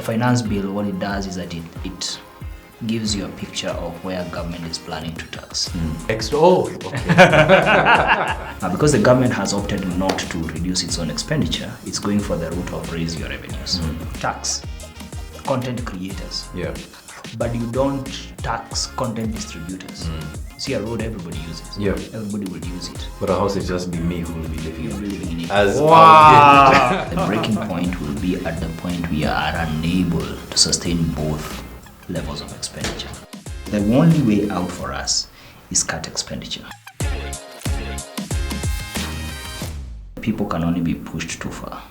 finance bill, what it does is that it gives you a picture of where government is planning to tax. Extra. Oh, okay. Because the government has opted not to reduce its own expenditure, it's going for the route of raise your revenues. Tax content creators. Yeah. But you don't tax content distributors. See a road everybody uses. Yeah. Everybody will use it. But a house is just be me who will be living in it. As wow. The breaking point will be at the point we are unable to sustain both levels of expenditure. The only way out for us is cut expenditure. People can only be pushed too far.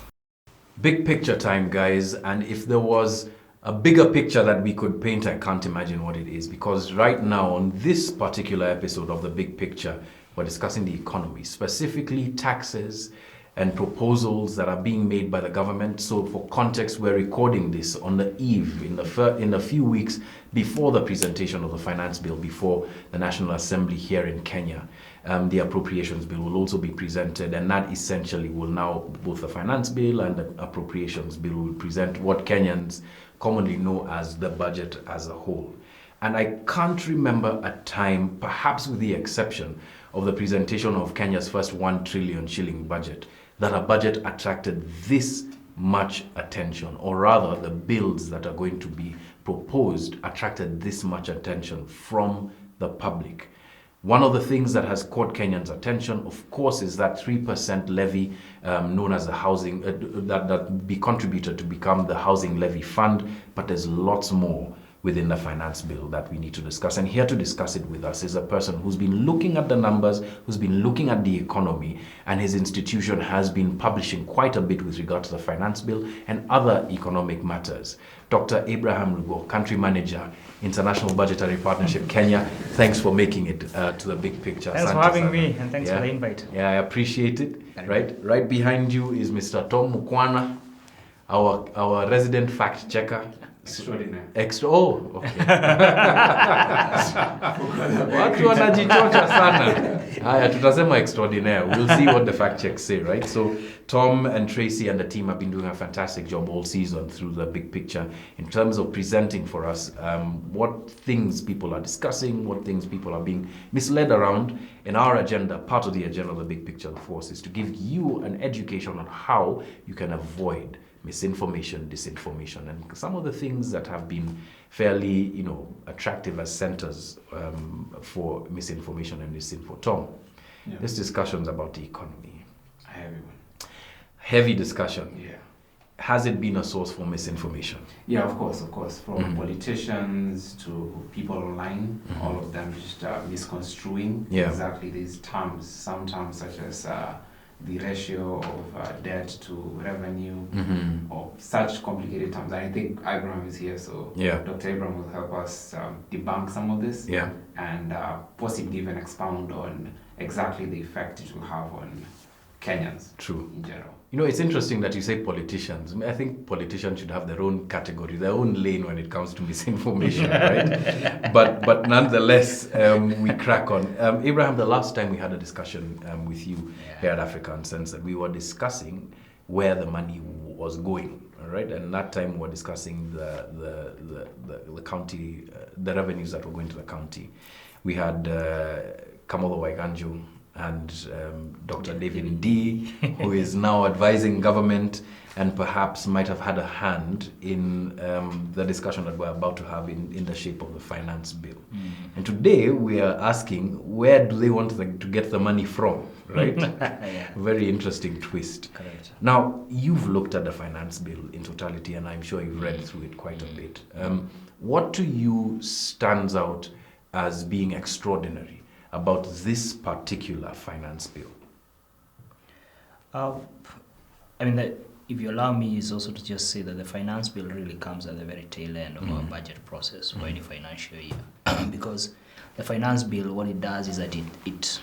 Big picture time, guys, and if there was a bigger picture that we could paint, I can't imagine what it is, because right now on this particular episode of The Big Picture, we're discussing the economy, specifically taxes and proposals that are being made by the government. So for context, we're recording this on the eve, in a few weeks before the presentation of the finance bill before the National Assembly here in Kenya. The appropriations bill will also be presented, and that essentially will now, both the finance bill and the appropriations bill will present what Kenyans commonly know as the budget as a whole. And I can't remember a time, perhaps with the exception of the presentation of Kenya's first 1 trillion shilling budget, that a budget attracted this much attention, or rather the bills that are going to be proposed attracted this much attention from the public. One of the things that has caught Kenyans' attention, of course, is that 3% levy known as the housing, that be contributed to become the housing levy fund, but there's lots more within the finance bill that we need to discuss. And here to discuss it with us is a person who's been looking at the numbers, who's been looking at the economy, and his institution has been publishing quite a bit with regard to the finance bill and other economic matters. Dr. Abraham Rugo, Country Manager, International Budgetary Partnership, Kenya. Thanks for making it to The Big Picture. Thanks for having me, and thanks for the invite. Yeah, I appreciate it. Right behind you is Mr. Tom Mukwana, our resident fact checker. Extraordinary. Oh, okay. Watu wanajichocha sana. Haya, tutasema extraordinaire. We'll see what the fact checks say, right? So Tom and Tracy and the team have been doing a fantastic job all season through The Big Picture in terms of presenting for us what things people are discussing, what things people are being misled around. In our agenda, part of the agenda of The Big Picture, of course, is to give you an education on how you can avoid misinformation, disinformation, and some of the things that have been fairly, attractive as centers for misinformation and disinfo. Tom, this discussion's about the economy. Heavy discussion. Yeah. Has it been a source for misinformation? Yeah, of course. From politicians to people online, all of them just misconstruing exactly these terms. Some terms such as the ratio of debt to revenue, or such complicated terms. I think Abraham is here, so Dr. Abraham will help us debunk some of this, and possibly even expound on exactly the effect it will have on Kenyans in general. It's interesting that you say politicians. I think politicians should have their own category, their own lane when it comes to misinformation, right? But nonetheless, we crack on. Abraham, the last time we had a discussion with you here at Africa Uncensored, we were discussing where the money was going, right? And that time we were discussing the county, the revenues that were going to the county. We had Kamolo Waiganjo and Dr. David D, who is now advising government and perhaps might have had a hand in the discussion that we're about to have in the shape of the finance bill. And today we are asking, where do they want to get the money from, right? Very interesting twist. Correct. Now, you've looked at the finance bill in totality, and I'm sure you've read through it quite a bit. What to you stands out as being extraordinary about this particular finance bill? If you allow me, is also to just say that the finance bill really comes at the very tail end of our budget process for any financial year. Because the finance bill, what it does is that it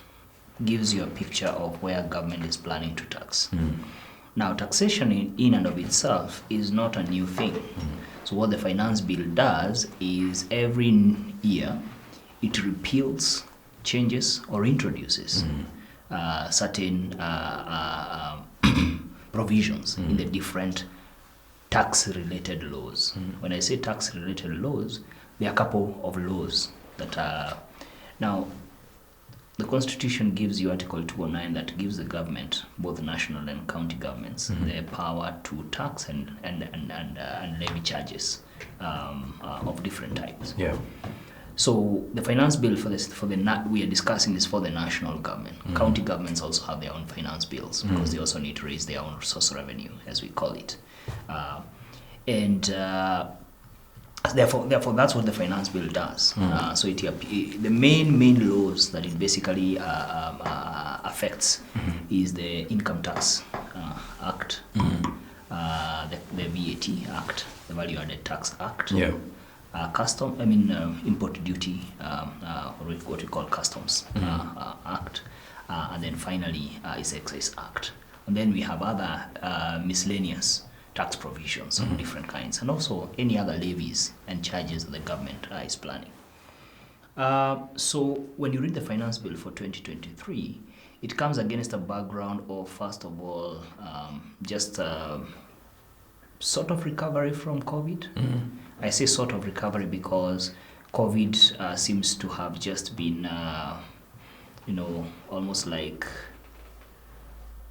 gives you a picture of where government is planning to tax. Now, taxation in and of itself is not a new thing. So what the finance bill does is every year it repeals, changes, or introduces certain provisions in the different tax-related laws. When I say tax-related laws, there are a couple of laws that are now. The Constitution gives you Article 209 that gives the government, both national and county governments, the power to tax and levy charges of different types. Yeah. So the finance bill we are discussing is for the national government. County governments also have their own finance bills because they also need to raise their own source revenue, as we call it, Therefore, that's what the finance bill does. So the main laws that it basically affects is the Income Tax Act, the VAT Act, the Value Added Tax Act, import duty, or what we call Customs Act, and then finally is Excise Act. And then we have other miscellaneous tax provisions of different kinds, and also any other levies and charges that the government is planning. So when you read the finance bill for 2023, it comes against a background of, first of all, just sort of recovery from COVID. I say sort of recovery because COVID seems to have just been, almost like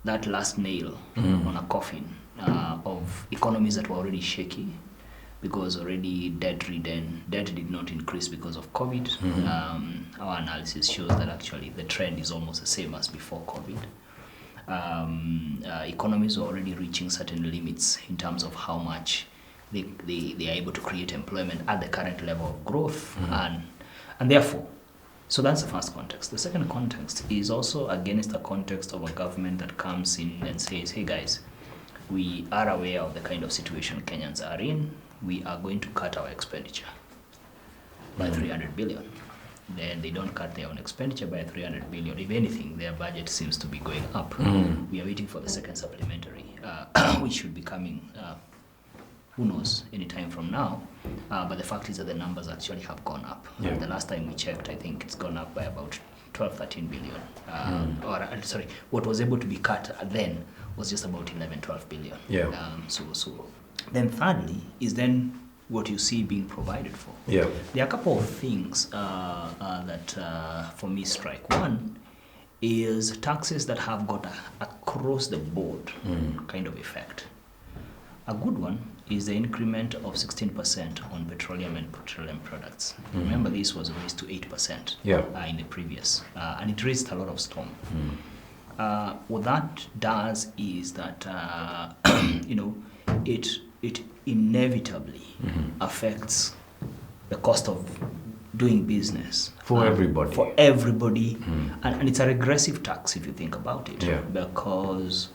that last nail on a coffin of economies that were already shaky, because already debt did not increase because of COVID. Our analysis shows that actually the trend is almost the same as before COVID. Economies are already reaching certain limits in terms of how much they are able to create employment at the current level of growth, and therefore, so that's the first context. The second context is also against the context of a government that comes in and says, hey guys, we are aware of the kind of situation Kenyans are in. We are going to cut our expenditure by 300 billion. Then they don't cut their own expenditure by 300 billion. If anything, their budget seems to be going up. We are waiting for the second supplementary, which should be coming, who knows, any time from now. But the fact is that the numbers actually have gone up. The last time we checked, I think it's gone up by about 12-13 billion. What was able to be cut then was just about 11-12 billion. So then thirdly is then what you see being provided for. There are a couple of things that for me strike. One is taxes that have got across the board kind of effect. A good one is the increment of 16% on petroleum and petroleum products. Remember, this was raised to 8% in the previous, and it raised a lot of storm. What that does is that it inevitably affects the cost of doing business for everybody. And it's a regressive tax if you think about it, because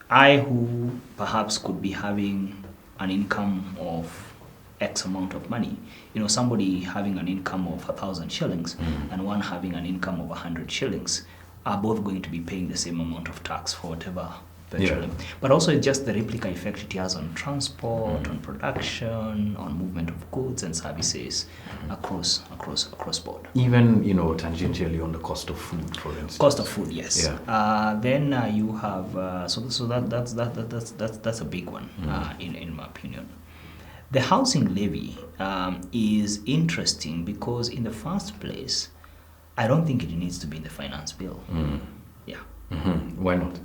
I, who perhaps could be having an income of X amount of money, somebody having an income of 1,000 shillings and one having an income of 100 shillings are both going to be paying the same amount of tax for whatever petroleum. But also it's just the replica effect it has on transport, on production, on movement of goods and services across board. Even tangentially on the cost of food, for instance. Cost of food, yes. Then you have that's a big one in my opinion. The housing levy is interesting because in the first place, I don't think it needs to be in the finance bill. Why not?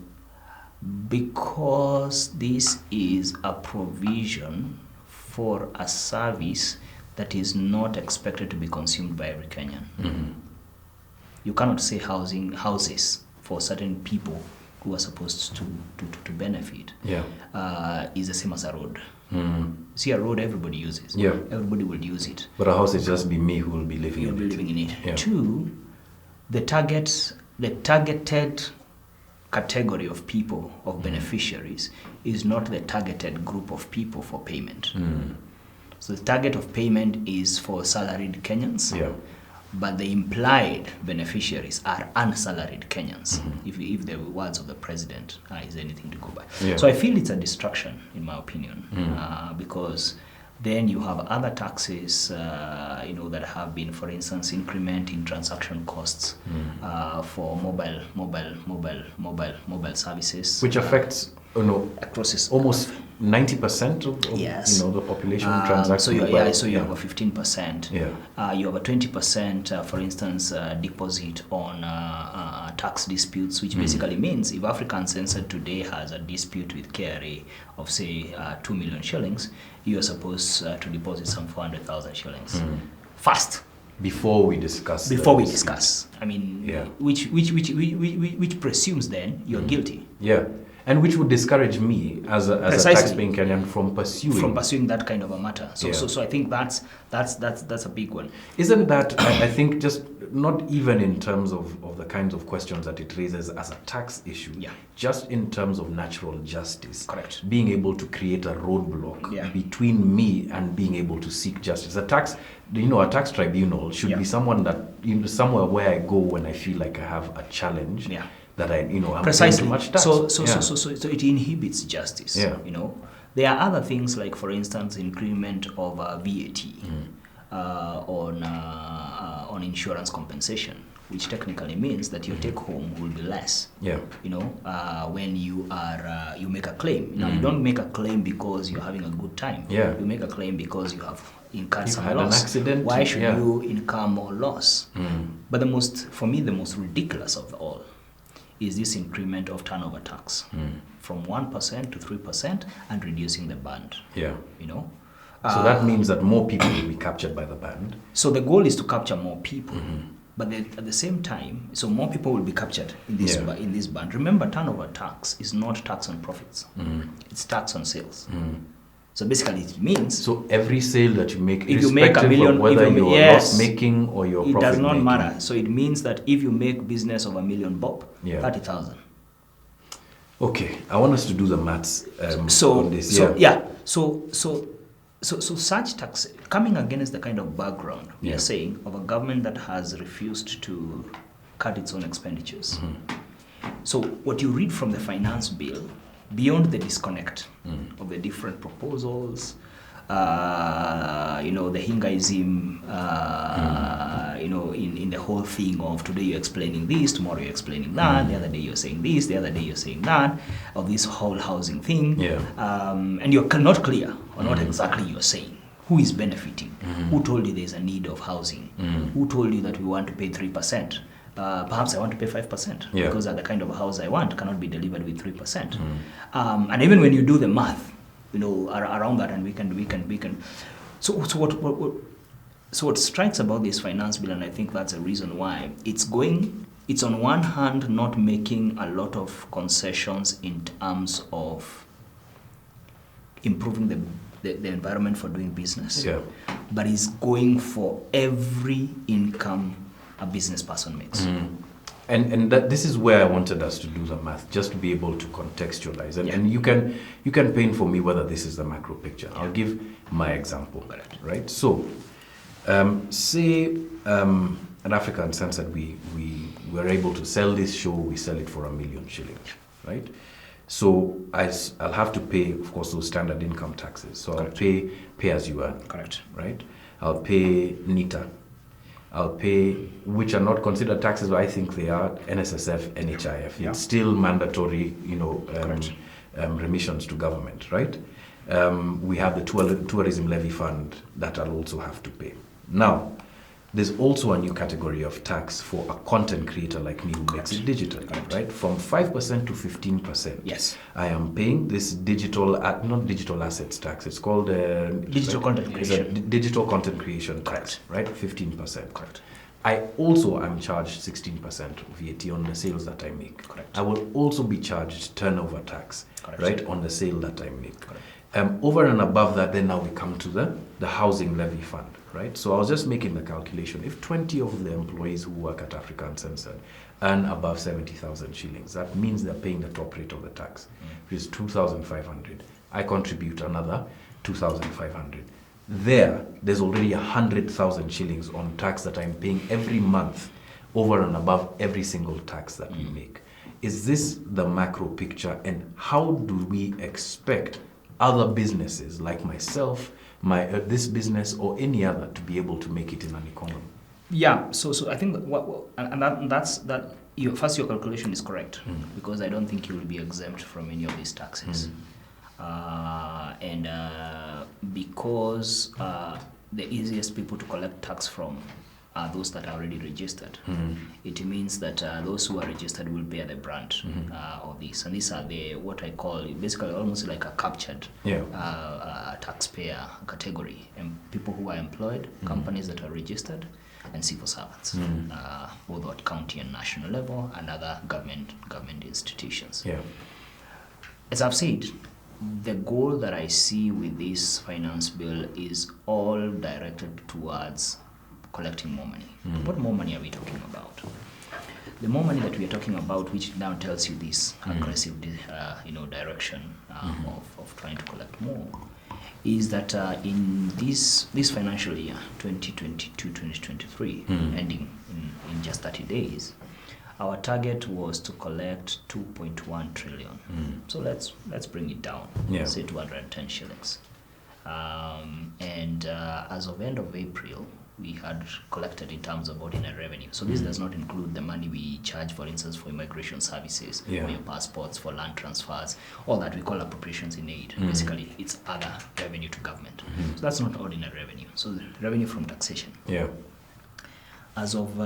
Because this is a provision for a service that is not expected to be consumed by every Kenyan. You cannot say houses for certain people who are supposed to benefit is the same as a road. See, a road everybody uses. Everybody will use it. But a house is just be me who will be living in it. Two, the targeted category of people, of beneficiaries, is not the targeted group of people for payment. So the target of payment is for salaried Kenyans, but the implied beneficiaries are unsalaried Kenyans, if the words of the president is anything to go by. So I feel it's a distraction, in my opinion, because then you have other taxes, that have been, for instance, increment in transaction costs for mobile services, which affects across almost 90% of yes. the population transacts. So you have a 15%. Yeah. You have a 20%, for instance, deposit on tax disputes, which basically means if Uncensored today has a dispute with KRA of say 2 million shillings, you are supposed to deposit some 400,000 shillings first. Before we discuss. I mean, which presumes then you're guilty. Yeah. And which would discourage me as a tax-paying Kenyan from pursuing that kind of a matter. So I think that's a big one. Isn't that I think just not even in terms of the kinds of questions that it raises as a tax issue, just in terms of natural justice. Correct. Being able to create a roadblock between me and being able to seek justice. A tax tribunal should be someone that somewhere where I go when I feel like I have a challenge. Yeah. That I'm precisely paying too much tax. So it inhibits justice. Yeah. There are other things like, for instance, increment of VAT on insurance compensation, which technically means that your take home will be less. Yeah. When you make a claim. Now you don't make a claim because you're having a good time. Yeah. You make a claim because you have incurred some had loss. An accident. Why should you incur more loss? But the most ridiculous of all is this increment of turnover tax from 1% to 3% and reducing the band. Yeah. So that means that more people will be captured by the band. So the goal is to capture more people. But at the same time, so more people will be captured in this band. Remember, turnover tax is not tax on profits. It's tax on sales. So basically it means... So every sale that you make, if you make $1 million, of whether you're loss making or you're profit making. It does not matter. So it means that if you make business of $1 million bob, 30,000. Okay, I want us to do the maths on this. So such tax, coming against the kind of background we are saying of a government that has refused to cut its own expenditures. So what you read from the finance bill, beyond the disconnect of the different proposals, the Hingaism, in the whole thing of today you're explaining this, tomorrow you're explaining that, the other day you're saying this, the other day you're saying that, of this whole housing thing, and you're not clear on what exactly you're saying. Who is benefiting? Who told you there's a need of housing? Who told you that we want to pay 3%? Perhaps I want to pay 5% because the kind of house I want cannot be delivered with 3%. And even when you do the math, around that, and we can. So what strikes about this finance bill, and I think that's a reason why it's on one hand not making a lot of concessions in terms of improving the environment for doing business, but is going for every income a business person makes. And this is where I wanted us to do the math, just to be able to contextualize. And you can paint for me whether this is the macro picture. I'll give my example, right? So, say at Africa Uncensored, we were able to sell this show. We sell it for $1 million shillings, right? So I'll have to pay, of course, those standard income taxes. So I'll pay as you earn, right? I'll pay NITA. I'll pay, which are not considered taxes, but I think they are, NSSF, NHIF. It's still mandatory, remissions to government, right? We have the tourism levy fund that I'll also have to pay. Now, there's also a new category of tax for a content creator like me who makes it digital, right? From 5% to 15%. Yes. I am paying this not digital assets tax. It's called digital content creation. Digital content creation tax, right? 15%. Correct. I also am charged 16% VAT on the sales that I make. Correct. I will also be charged turnover tax, right, on the sale that I make. Over and above that, then now we come to the housing levy fund, right? So I was just making the calculation. If 20 of the employees who work at Africa Uncensored earn above 70,000 shillings, that means they're paying the top rate of the tax, which is 2,500. I contribute another 2,500. There's already 100,000 shillings on tax that I'm paying every month over and above every single tax that we make. Is this the macro picture, and how do we expect other businesses like myself, this business or any other to be able to make it in an economy? Yeah, so I think your calculation is correct, because I don't think you will be exempt from any of these taxes. and because the easiest people to collect tax from are those that are already registered. It means that those who are registered will bear the brunt of this. And these are what I call basically almost like a captured taxpayer category. And people who are employed, companies that are registered, and civil servants, both at county and national level, and other government institutions. Yeah. As I've said, the goal that I see with this finance bill is all directed towards collecting more money. What more money are we talking about? The more money that we are talking about, which now tells you this aggressive, direction of trying to collect more, is that in this financial year, 2022-2023, ending in just 30 days, our target was to collect 2.1 trillion. So let's bring it down. Say 210 shillings. And as of end of April, we had collected in terms of ordinary revenue. So this does not include the money we charge, for instance, for immigration services, for your passports, for land transfers, all that we call appropriations in aid. Basically, it's other revenue to government. So that's not ordinary revenue. So the revenue from taxation. Yeah. As of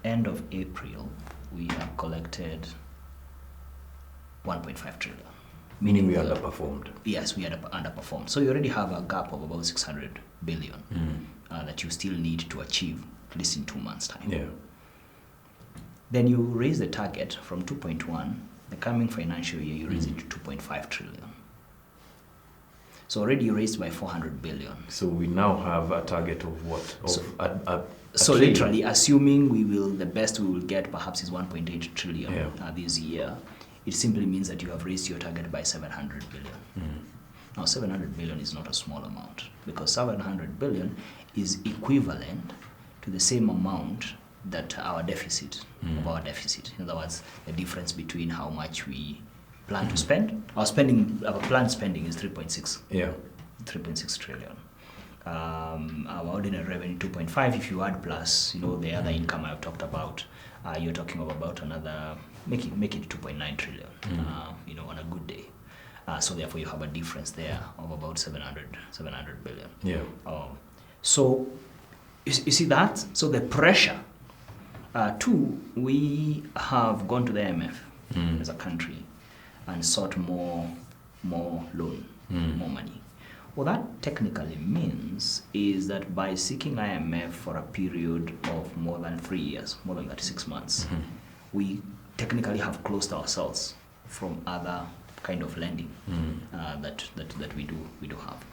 end of April, we have collected 1.5 trillion. Meaning we underperformed. Yes, we had underperformed. So you already have a gap of about 600 billion that you still need to achieve, at least in 2 months' time. Yeah. Then you raise the target from 2.1, the coming financial year you raise it to 2.5 trillion. So already you raised by 400 billion. So we now have a target of what? So literally, assuming the best we will get perhaps is 1.8 trillion this year, it simply means that you have raised your target by 700 billion. Now, 700 billion is not a small amount, because 700 billion is equivalent to the same amount that our deficit, In other words, the difference between how much we plan to spend. Our planned spending is 3.6. 3.6 trillion. Our ordinary revenue 2.5. If you add plus, the other income I've talked about, you're talking about another. Make it 2.9 trillion. On a good day. So therefore, you have a difference there of about 700 billion. Yeah. So you see that. So the pressure. Two, we have gone to the IMF as a country and sought more loan, more money. What that technically means is that by seeking IMF for a period of more than 3 years, more than 36 months, we technically have closed ourselves from other kind of lending that we do have.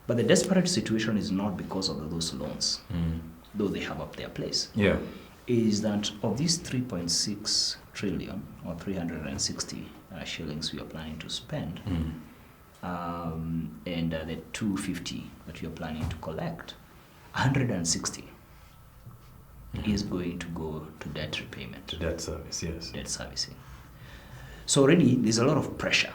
But the desperate situation is not because of those loans, though they have up their place. Yeah. Is that of these 3.6 trillion or 360 shillings we are planning to spend, and the 250 that we are planning to collect, 160 is going to go to debt repayment. To debt service, yes. Debt servicing. So already there's a lot of pressure,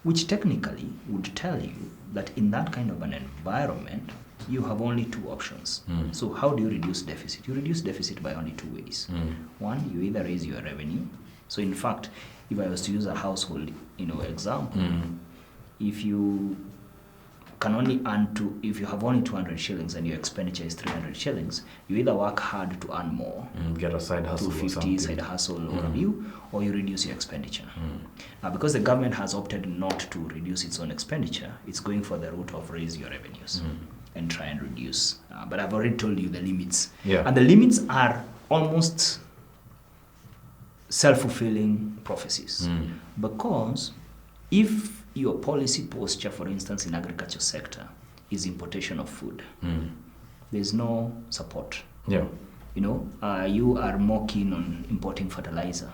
which technically would tell you that in that kind of an environment, you have only two options. So how do you reduce deficit? You reduce deficit by only two ways. One, you either raise your revenue. So in fact, if I was to use a household, example, if you can only if you have only 200 shillings and your expenditure is 300 shillings, you either work hard to earn more, get a side hustle, 250 side hustle or you reduce your expenditure. Now, because the government has opted not to reduce its own expenditure, it's going for the route of raise your revenues and try and reduce. But I've already told you the limits. Yeah. And the limits are almost self-fulfilling prophecies. Because if your policy posture, for instance, in agriculture sector, is importation of food, there's no support. Yeah. You are more keen on importing fertilizer,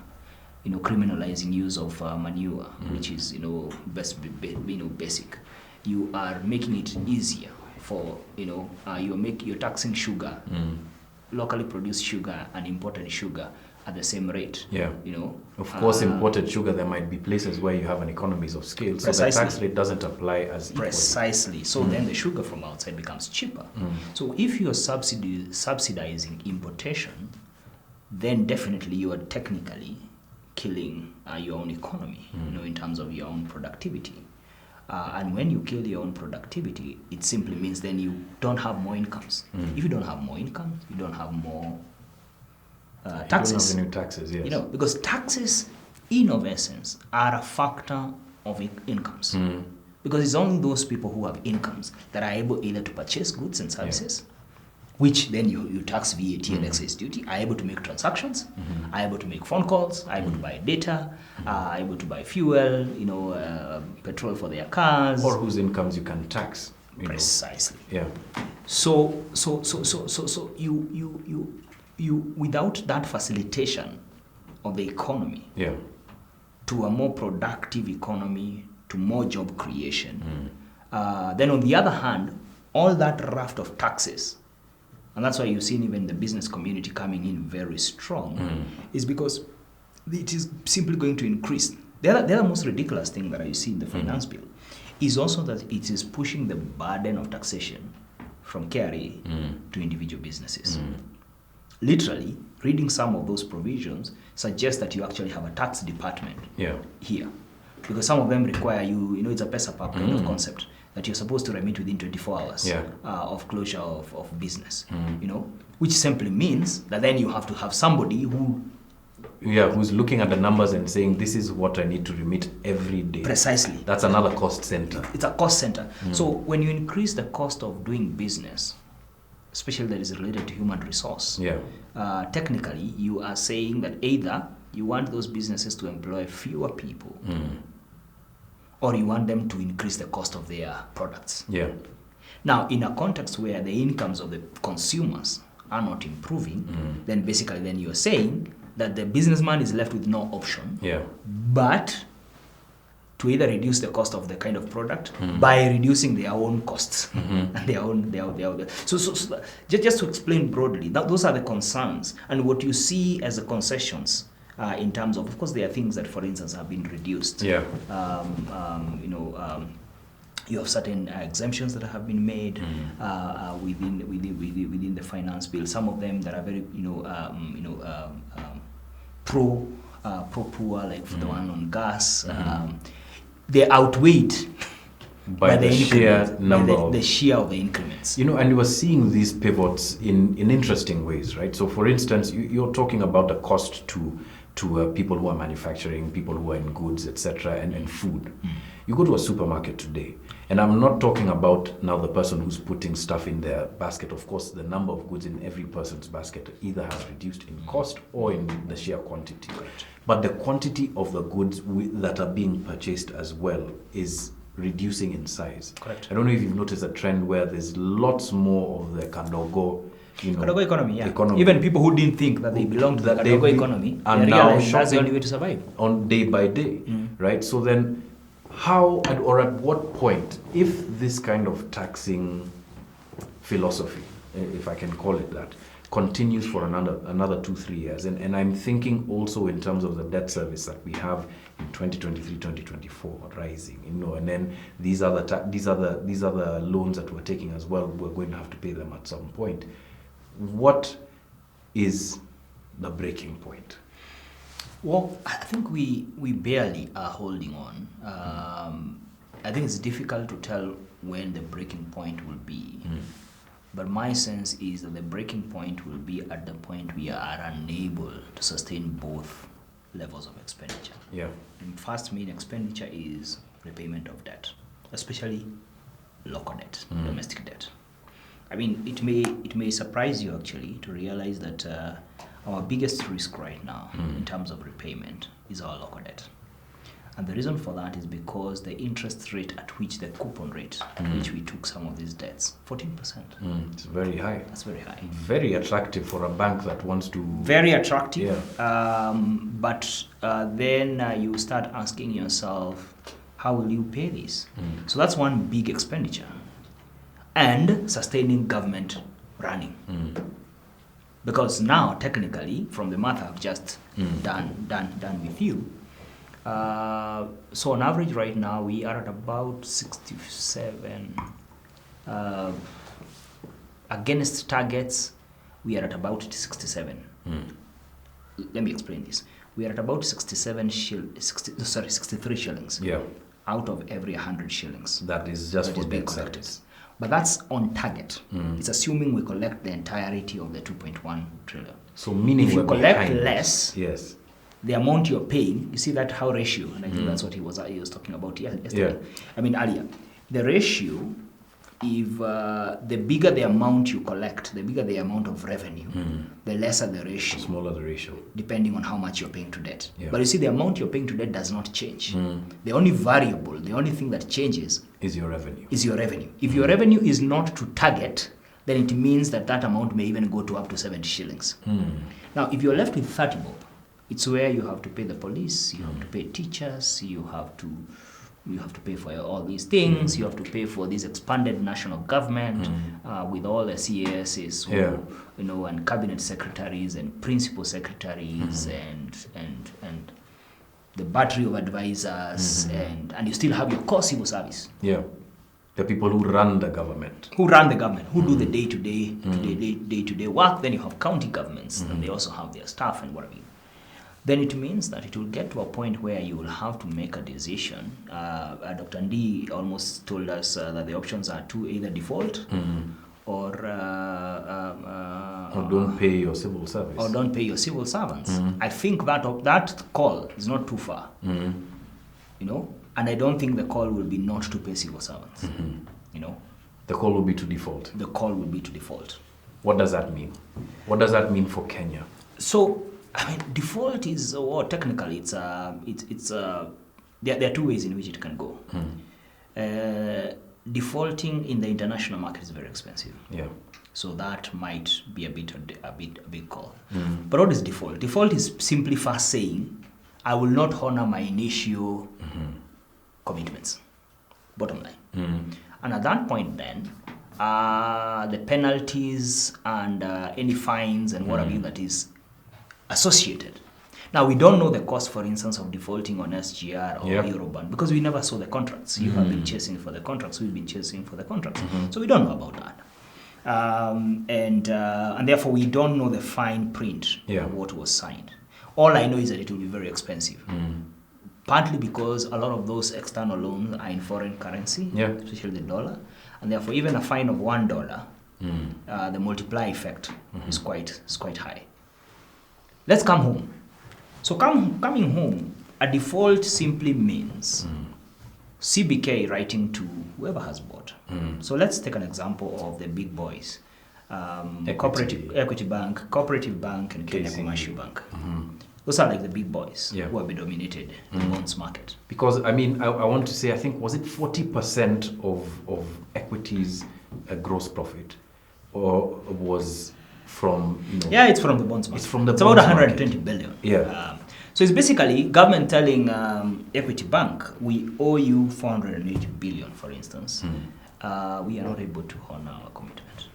criminalizing use of manure, which is basic. You are making it easier for you're taxing sugar, locally produced sugar and imported sugar at the same rate. Yeah. Of course, imported sugar, there might be places where you have an economies of scale, so the tax rate doesn't apply as equally. Precisely. So then the sugar from outside becomes cheaper. So if you're subsidizing importation, then definitely you are technically killing your own economy, in terms of your own productivity. And when you kill your own productivity, it simply means then you don't have more incomes. If you don't have more incomes, you don't have more taxes. You don't have any taxes, yes. Because taxes, in of essence, are a factor of incomes. Because it's only those people who have incomes that are able either to purchase goods and services, which then you tax VAT and excise duty, are able to make transactions, are able to make phone calls, are able to buy data, are able to buy fuel, petrol for their cars. Or whose incomes you can tax. Precisely. Yeah. So you without that facilitation of the economy to a more productive economy, to more job creation, then on the other hand, all that raft of taxes, and that's why you've seen even the business community coming in very strong, is because it is simply going to increase. The other most ridiculous thing that I see in the finance bill is also that it is pushing the burden of taxation from KRA to individual businesses. Literally, reading some of those provisions suggests that you actually have a tax department here. Because some of them require you, it's a Mpesa kind of concept, that you're supposed to remit within 24 hours of closure of business, which simply means that then you have to have somebody who's looking at the numbers and saying, this is what I need to remit every day. Precisely. That's another cost center. It's a cost center. So when you increase the cost of doing business, especially that is related to human resource, technically you are saying that either you want those businesses to employ fewer people, or you want them to increase the cost of their products. Now, in a context where the incomes of the consumers are not improving, then basically then you're saying that the businessman is left with no option but to either reduce the cost of the kind of product by reducing their own costs and their own. So just to explain broadly, those are the concerns and what you see as the concessions. In terms of course, there are things that, for instance, have been reduced. You have certain exemptions that have been made within the finance bill. Some of them that are very, pro poor, like for the one on gas. They outweighed by the sheer number, the share of the increments. And you were seeing these pivots in interesting ways, right? So, for instance, you're talking about the cost to people who are manufacturing, people who are in goods, etc., and food. You go to a supermarket today, and I'm not talking about now the person who's putting stuff in their basket. Of course, the number of goods in every person's basket either has reduced in cost or in the sheer quantity. Correct. But the quantity of the goods that are being purchased as well is reducing in size. Correct. I don't know if you've noticed a trend where there's lots more of the kandogo, Kadogo economy. Even people who didn't think that they belonged to the Kadogo economy are now shopping. That's the only way to survive. On day by day, right? So then, how or at what point, if this kind of taxing philosophy, if I can call it that, continues for another 2-3 years, and I'm thinking also in terms of the debt service that we have in 2023, 2024 rising, and then these are the loans that we're taking as well. We're going to have to pay them at some point. What is the breaking point? Well, I think we barely are holding on. I think it's difficult to tell when the breaking point will be. But my sense is that the breaking point will be at the point we are unable to sustain both levels of expenditure. And first main expenditure is repayment of debt, especially local debt, domestic debt. I mean, it may surprise you actually to realize that our biggest risk right now in terms of repayment is our local debt. And the reason for that is because the interest rate at which the coupon rate at which we took some of these debts, 14%. It's very high. That's very high. Very attractive for a bank that wants to... Very attractive. But then you start asking yourself, how will you pay this? So that's one big expenditure. And sustaining government running. Because now, technically, from the math I've just done with you, so on average right now, we are at about 67. Against targets, we are at about 67. Let me explain this. we are at about 63 shillings out of every 100 shillings. That is just for debt service. But that's on target. It's assuming we collect the entirety of the 2.1 trillion. So meaning if you collect behind. less, the amount you're paying, you see that how ratio, and I think that's what he was talking about yesterday. I mean earlier. The ratio, if the bigger the amount you collect, the bigger the amount of revenue, the lesser the ratio. The smaller the ratio. Depending on how much you're paying to debt. But you see, the amount you're paying to debt does not change. The only variable, the only thing that changes is your revenue. If your revenue is not to target, then it means that amount may even go to up to 70 shillings. Now, if you're left with 30 bob, it's where you have to pay the police, you have to pay teachers, you have to pay for all these things. You have to pay for this expanded national government with all the CASs, and cabinet secretaries and principal secretaries and the battery of advisors, and you still have your core civil service. The people who run the government. Who do the day-to-day work. Then you have county governments, and they also have their staff and whatever. Then it means that it will get to a point where you will have to make a decision. Dr. Ndi almost told us that the options are to either default or don't pay your civil service. Or don't pay your civil servants. I think that call is not too far. And I don't think the call will be not to pay civil servants. The call will be to default. The call will be to default. What does that mean? What does that mean for Kenya? So, I mean, default is, technically, there are two ways in which it can go. Defaulting in the international market is very expensive. So that might be a big call. But what is default? Default is simply first saying, I will not honor my initial commitments. Bottom line. And at that point, then, the penalties and any fines and whatever that is associated. Now, we don't know the cost, for instance, of defaulting on SGR or Eurobond because we never saw the contracts. You have been chasing for the contracts. We've been chasing for the contracts. So we don't know about that. And therefore, we don't know the fine print of what was signed. All I know is that it will be very expensive. Partly because a lot of those external loans are in foreign currency, especially the dollar. And therefore, even a fine of $1, the multiply effect is quite high. Let's come home. So coming home, a default simply means CBK writing to whoever has bought. So let's take an example of the big boys. Equity Bank, Cooperative Bank, and Kenya Commercial Bank. Those are like the big boys who have dominated the bonds market. Because, I mean, I want to say, I think, was it 40% of equities gross profit? Or was from, it's from the bonds market. It's from the bonds about 120 billion. So it's basically government telling Equity Bank, we owe you 480 billion, for instance. We are not able to honor our commitment.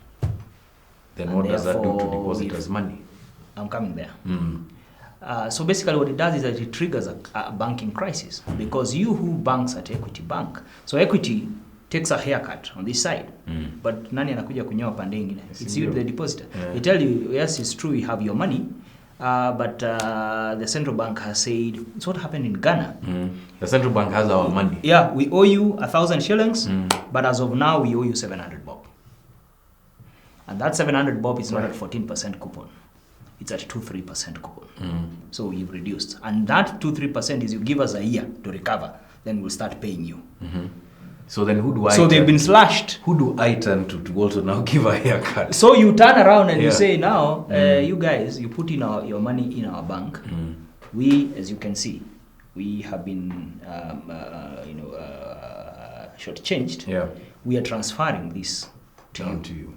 Then what does that do to depositors' money? I'm coming there. So basically what it does is that it triggers a banking crisis because you who banks at Equity Bank, so Equity takes a haircut on this side, but nani anakuja kunyoa pande ingine? It's you, the depositor. They tell you, yes, it's true, you have your money, but the central bank has said, it's what happened in Ghana. The central bank has our money. Yeah, we owe you 1,000 shillings, but as of now, we owe you 700 bob. And that 700 bob is not at 14% coupon. It's at 2-3% coupon. So you've reduced. And that 2-3% is you give us a year to recover, then we'll start paying you. So then who do I So they've been slashed. Who do I turn to also now give a haircut? So you turn around and you say, now, you guys, you put in your money in our bank. We, as you can see, we have been shortchanged. We are transferring this down to you.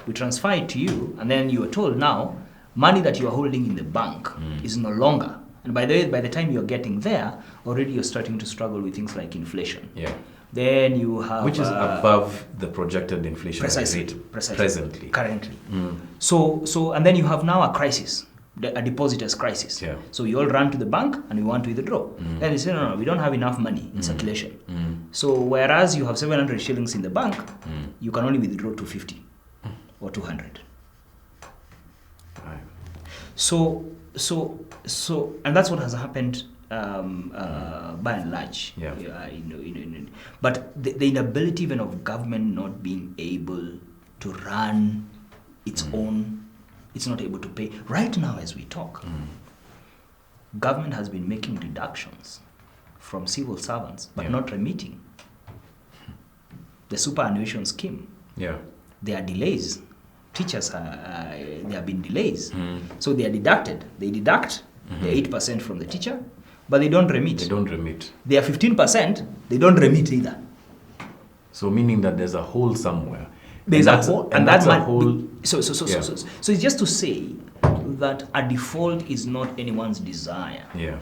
We transfer it to you, and then you are told now, money that you are holding in the bank is no longer. And by the time you're getting there, already you're starting to struggle with things like inflation. Then you have... Which is above the projected inflation rate presently. Currently. So, and then you have now a crisis, a depositors crisis. So you all run to the bank and you want to withdraw. Then they say, no, we don't have enough money in circulation. So whereas you have 700 shillings in the bank, you can only withdraw 250 or 200. So and that's what has happened by and large. Yeah. But the inability even of government not being able to run its own, it's not able to pay. Right now as we talk, government has been making reductions from civil servants, but not remitting. The superannuation scheme, there are delays. Teachers, there have been delays. So they are deducted. They deduct the 8% from the teacher, but they don't remit. They don't remit. They are 15%, they don't remit either. So meaning that there's a hole somewhere. There's a hole, and that's a hole. So it's just to say that a default is not anyone's desire. Yeah.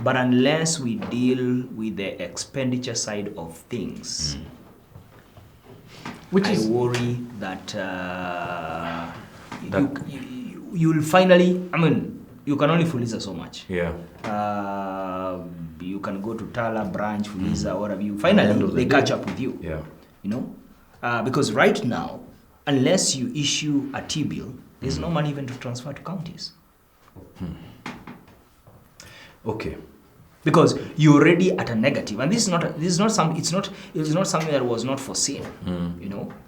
But unless we deal with the expenditure side of things, I worry that you'll finally, you can only Fuliza so much. Yeah. You can go to Tala branch, Fuliza, whatever you. Finally, they catch up with you. Yeah. Because right now, unless you issue a T-bill, there's no money even to transfer to counties. Okay. Because you're already at a negative, and this is not something that was not foreseen.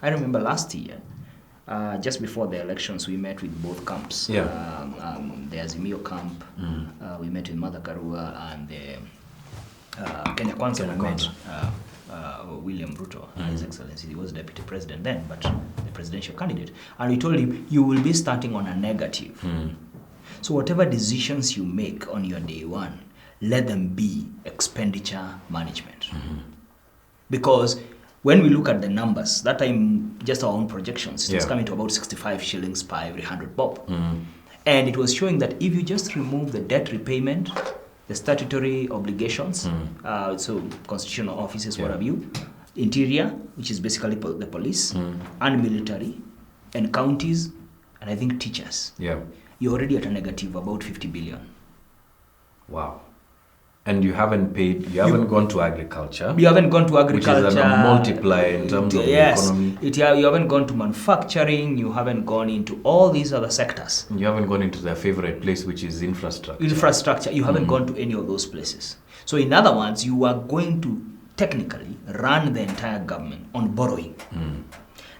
I remember last year, just before the elections, we met with both camps. Yeah. The Azimio camp, we met with Mother Karua, and the Kenya Kwanza. We met William Ruto, His Excellency. He was deputy president then, but the presidential candidate. And we told him, you will be starting on a negative. So whatever decisions you make on your day one, let them be expenditure management. Because when we look at the numbers, that time, just our own projections, it was coming to about 65 shillings per every 100 bob. And it was showing that if you just remove the debt repayment, the statutory obligations, so constitutional offices, what have you, interior, which is basically the police, and military, and counties, and I think teachers, you're already at a negative about 50 billion. Wow. And you haven't gone to agriculture. You haven't gone to agriculture. Which is a multiplier in terms of the economy. You haven't gone to manufacturing. You haven't gone into all these other sectors. You haven't gone into their favorite place, which is infrastructure. You haven't gone to any of those places. So in other words, you are going to technically run the entire government on borrowing.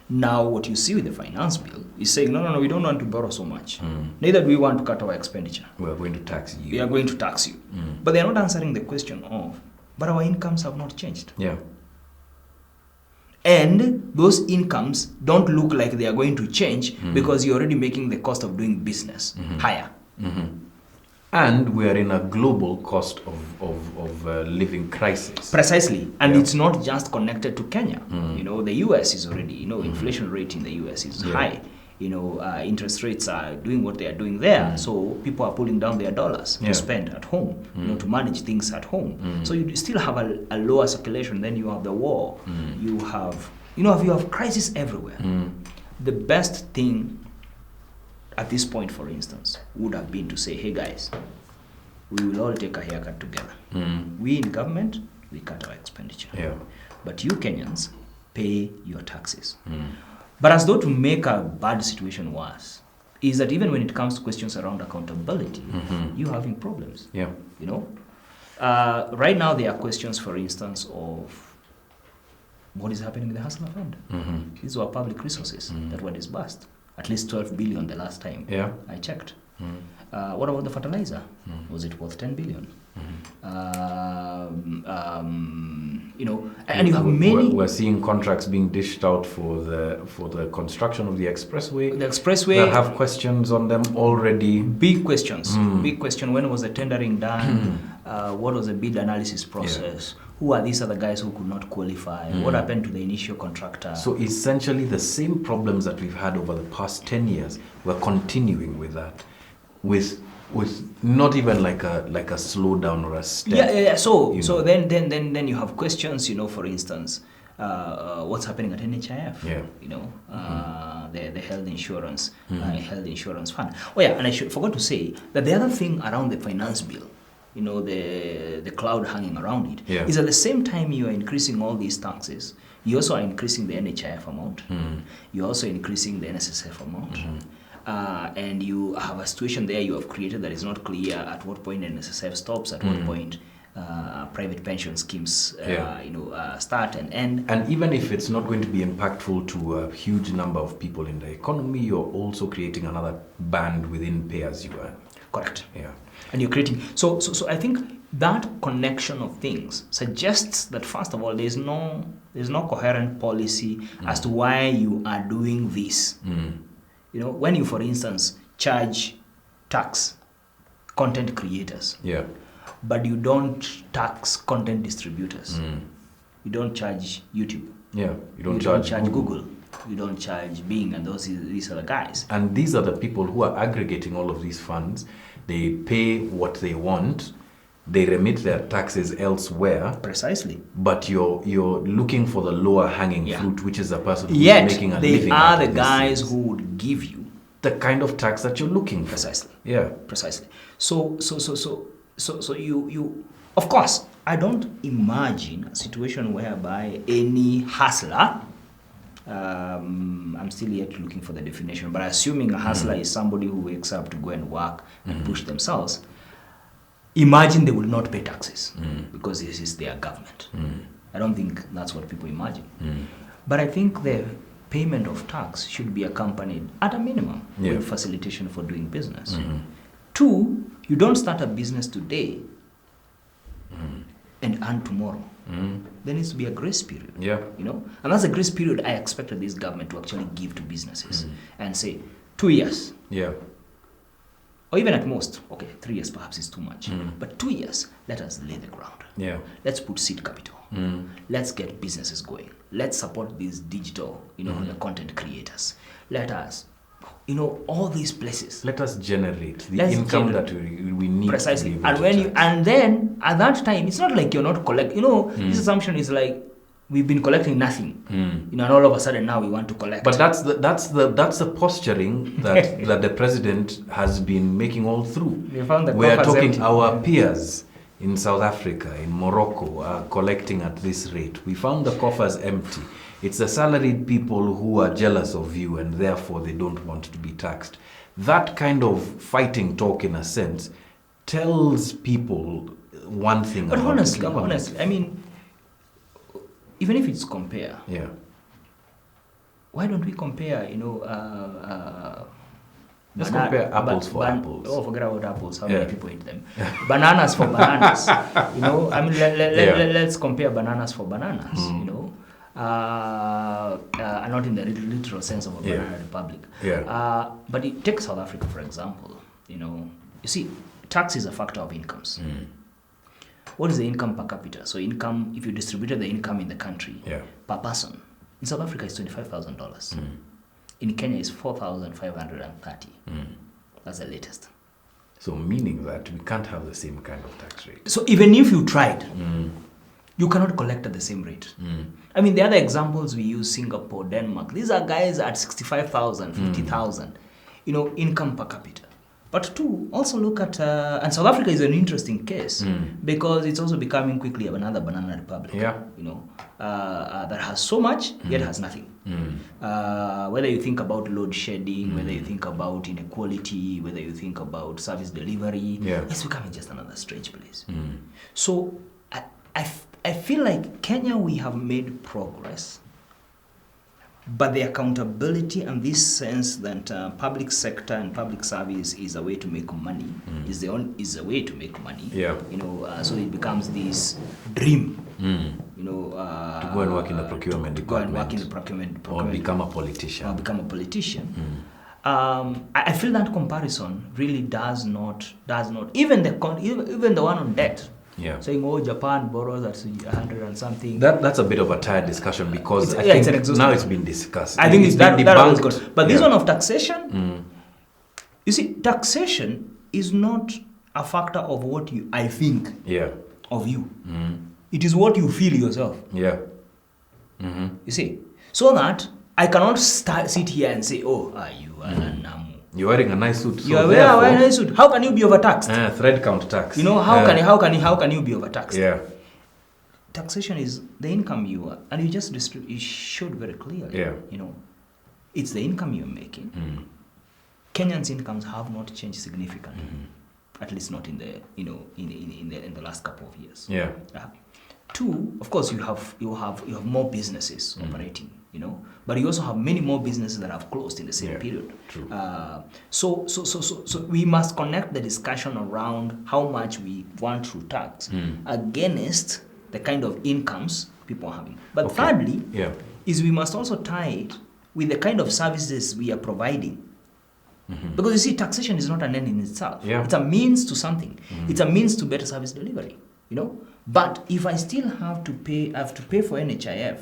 Now, what you see with the finance bill is saying, no, we don't want to borrow so much. Neither do we want to cut our expenditure. We are going to tax you. We are going to tax you. But they are not answering the question of, but our incomes have not changed. Yeah. And those incomes don't look like they are going to change because you're already making the cost of doing business higher. And we are in a global cost of living crisis. Precisely. And it's not just connected to Kenya. The US is already, inflation rate in the US is high. Interest rates are doing what they are doing there. So people are pulling down their dollars to spend at home, to manage things at home. So you still have a lower circulation. Then you have the war. You have crisis everywhere. The best thing at this point, for instance, would have been to say, hey guys, we will all take a haircut together. We in government, we cut our expenditure. But you Kenyans, pay your taxes. But as though to make a bad situation worse, is that even when it comes to questions around accountability, you're having problems. Right now there are questions, for instance, of what is happening with the Hustler Fund. These were public resources that were disbursed. At least 12 billion the last time I checked. What about the fertilizer? Was it worth 10 billion? And you have many. We're seeing contracts being dished out for the construction of the expressway. The expressway. That have questions on them already. Big questions. Big question. When was the tendering done? What was the bid analysis process? Who are these other guys who could not qualify? What happened to the initial contractor? So essentially the same problems that we've had over the past 10 years, we're continuing with that. With not even like a slowdown or a step. So then you have questions, for instance, what's happening at NHIF? The health insurance fund. And I forgot to say that the other thing around the finance bill, the cloud hanging around it, is at the same time you are increasing all these taxes, you also are increasing the NHIF amount. You're also increasing the NSSF amount. and you have a situation there you have created that is not clear at what point NSSF stops, at what point private pension schemes start and end. And even if it's not going to be impactful to a huge number of people in the economy, you're also creating another band within pay as you earn. Correct. Yeah. And you're creating so I think that connection of things suggests that first of all there's no coherent policy as to why you are doing this. You know, when you, for instance, charge tax content creators, but you don't tax content distributors. You don't charge YouTube. Yeah, you don't charge charge Google. You don't charge Bing, and these are the guys. And these are the people who are aggregating all of these funds. They pay what they want. They remit their taxes elsewhere. Precisely. But you're looking for the lower hanging fruit, which is the person who's Yet, making a living. They are the guys who would give you the kind of tax that you're looking for. Precisely. Yeah. Precisely. So you of course, I don't imagine a situation whereby any hustler, I'm still yet looking for the definition, but assuming a hustler is somebody who wakes up to go and work and push themselves, imagine they will not pay taxes because this is their government. I don't think that's what people imagine. But I think the payment of tax should be accompanied at a minimum with facilitation for doing business. 2, you don't start a business today and earn tomorrow. There needs to be a grace period. You know, and that's a grace period I expected this government to actually give to businesses and say 2 years. Or even at most, 3 years perhaps is too much. But 2 years, let us lay the ground. Let's put seed capital. Let's get businesses going. Let's support these digital, the content creators. Let us, all these places. Let us generate the income that we need. Precisely. And then at that time, it's not like you're not collecting. This assumption is like we've been collecting nothing. And all of a sudden now we want to collect. But that's the posturing that that the president has been making all through. We are talking empty. Our peers in South Africa, in Morocco, are collecting at this rate. We found the coffers empty. It's the salaried people who are jealous of you and therefore they don't want to be taxed. That kind of fighting talk, in a sense, tells people one thing but about honestly, the government. I mean, even if it's compare, why don't we compare, let's compare apples for apples. Oh, forget about apples. How many people eat them? Bananas for bananas. Let's compare bananas for bananas. Not in the literal sense of a banana republic. But it takes South Africa, for example. You see, tax is a factor of incomes. What is the income per capita? So income, if you distributed the income in the country per person, in South Africa it's $25,000. In Kenya it's 4,530. That's the latest. So meaning that we can't have the same kind of tax rate. So even if you tried, you cannot collect at the same rate. I mean, the other examples we use, Singapore, Denmark, these are guys at 65,000, 50,000, income per capita. But 2, also look at, and South Africa is an interesting case because it's also becoming quickly another banana republic. That has so much, yet has nothing. Whether you think about load shedding, whether you think about inequality, whether you think about service delivery, it's becoming just another strange place. So I feel like Kenya, we have made progress, but the accountability and this sense that public sector and public service is a way to make money, is a way to make money. So it becomes this dream. To go and work in the procurement department, or become a politician. I feel that comparison really does not even the one on debt. Saying, Japan borrows at 100 and something. That's a bit of a tired discussion because I think now it's been discussed. I think it's been debunked. Good. But this one of taxation, you see, taxation is not a factor of what I think of you. It is what you feel yourself. You see, so that I cannot sit here and say, you are Namu. You're wearing a nice suit. You are wearing a nice suit. How can you be overtaxed? Thread count tax. How can you be overtaxed? Taxation is the income you are, and you just you showed very clearly. It's the income you're making. Kenyans' incomes have not changed significantly, at least not in the in the last couple of years. Yeah. Two, of course, you have more businesses operating, but you also have many more businesses that have closed in the same period. True. So we must connect the discussion around how much we want through tax against the kind of incomes people are having. But thirdly, is we must also tie it with the kind of services we are providing. Because you see, taxation is not an end in itself. It's a means to something. It's a means to better service delivery. But if I still have to pay for NHIF,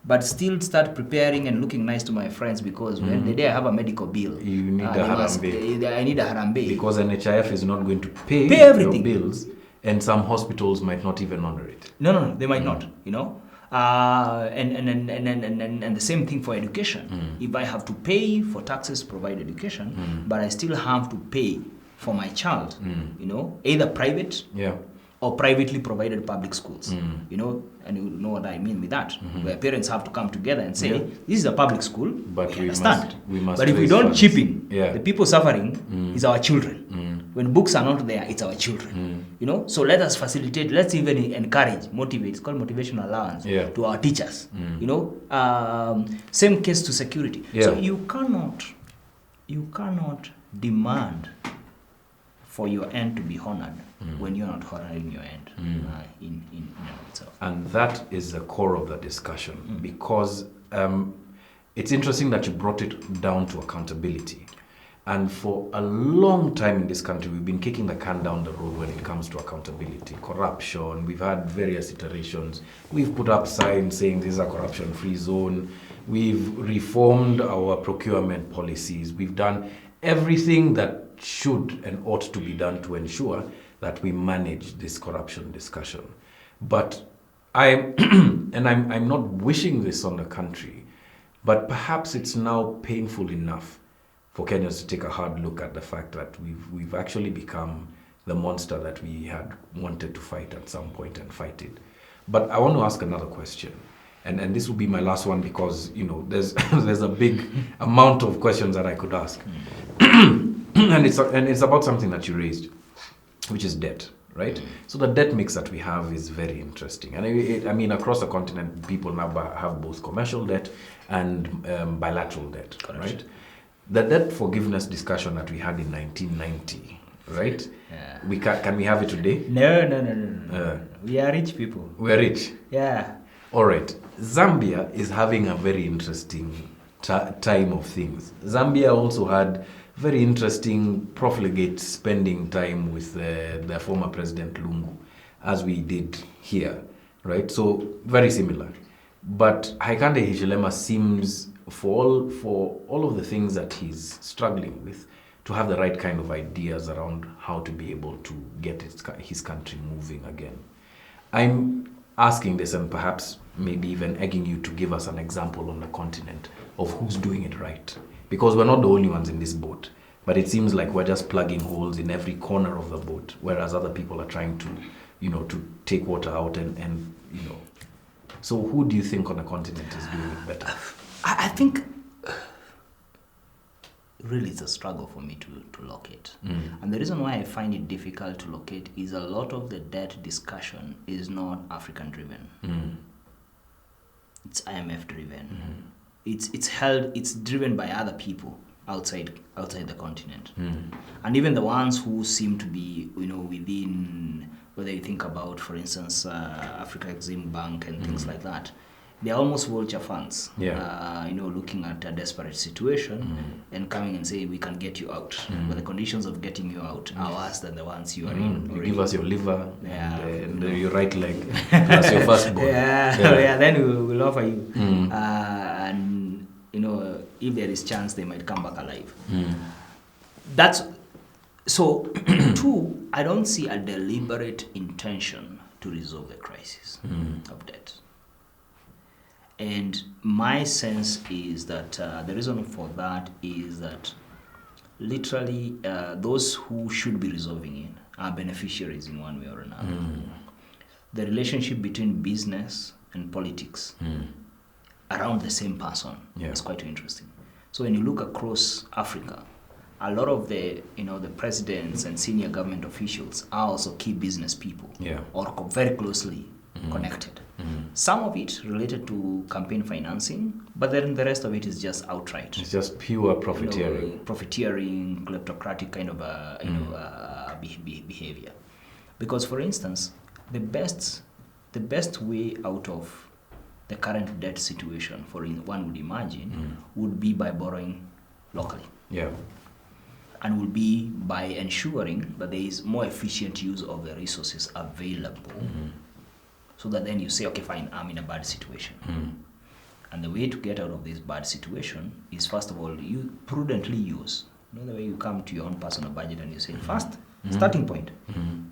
but still start preparing and looking nice to my friends because when the day I have a medical bill, you need a harambe. I need a harambe. Because NHIF is not going to pay everything. Your bills, and some hospitals might not even honor it. No, they might not. And the same thing for education. If I have to pay for taxes to provide education, but I still have to pay for my child, either private or privately provided public schools, and you know what I mean with that, where parents have to come together and say, this is a public school, but we understand. But if we don't chip in, the people suffering is our children. When books are not there, it's our children. So let us facilitate, let's even encourage, motivate, it's called motivational allowance to our teachers. Same case to security. So you cannot demand for your end to be honored when you're not honoring your end in itself. And that is the core of the discussion, because it's interesting that you brought it down to accountability. And for a long time in this country, we've been kicking the can down the road when it comes to accountability, corruption. We've had various iterations. We've put up signs saying this is a corruption-free zone. We've reformed our procurement policies. We've done everything that should and ought to be done to ensure that we manage this corruption discussion. But I'm not wishing this on the country, but perhaps it's now painful enough for Kenyans to take a hard look at the fact that we've actually become the monster that we had wanted to fight at some point and fight it. But I want to ask another question. And this will be my last one because, there's a big amount of questions that I could ask. And it's about something that you raised, which is debt, right? So the debt mix that we have is very interesting. And across the continent, people now have both commercial debt and bilateral debt, right? The debt forgiveness discussion that we had in 1990, right? Can we have it today? No. We are rich people. We are rich? Yeah. All right. Zambia is having a very interesting time of things. Zambia also had very interesting profligate spending time with the former President Lungu, as we did here, right? So very similar. But Haikande Hichilema seems, for all of the things that he's struggling with, to have the right kind of ideas around how to be able to get his country moving again. I'm asking this and perhaps maybe even egging you to give us an example on the continent of who's doing it right. Because we're not the only ones in this boat, but it seems like we're just plugging holes in every corner of the boat, whereas other people are trying to, to take water out and. So who do you think on the continent is doing it better? I think really it's a struggle for me to locate. And the reason why I find it difficult to locate is a lot of the debt discussion is not African driven. It's IMF driven. It's driven by other people outside the continent. And even the ones who seem to be, within, whether you think about, for instance, Africa Exim Bank and things like that, they're almost vulture funds, looking at a desperate situation and coming and say, we can get you out. But the conditions of getting you out are worse than the ones you are in. You give us your liver and your right leg plus your firstborn. Then we'll offer you. And, if there is chance, they might come back alive. So, two, I don't see a deliberate intention to resolve the crisis of debt. And my sense is that the reason for that is that literally those who should be resolving it are beneficiaries in one way or another. The relationship between business and politics around the same person is quite interesting. So when you look across Africa, a lot of the the presidents and senior government officials are also key business people, or very closely connected. Some of it related to campaign financing, but then the rest of it is just outright. It's just pure profiteering. Profiteering, kleptocratic kind of behavior. Because, for instance, the best way out of the current debt situation, one would imagine, would be by borrowing locally. Yeah. And will be by ensuring that there is more efficient use of the resources available, so that then you say, okay, fine, I'm in a bad situation. And the way to get out of this bad situation is, first of all, you prudently use. The way you come to your own personal budget and you say, first, starting point.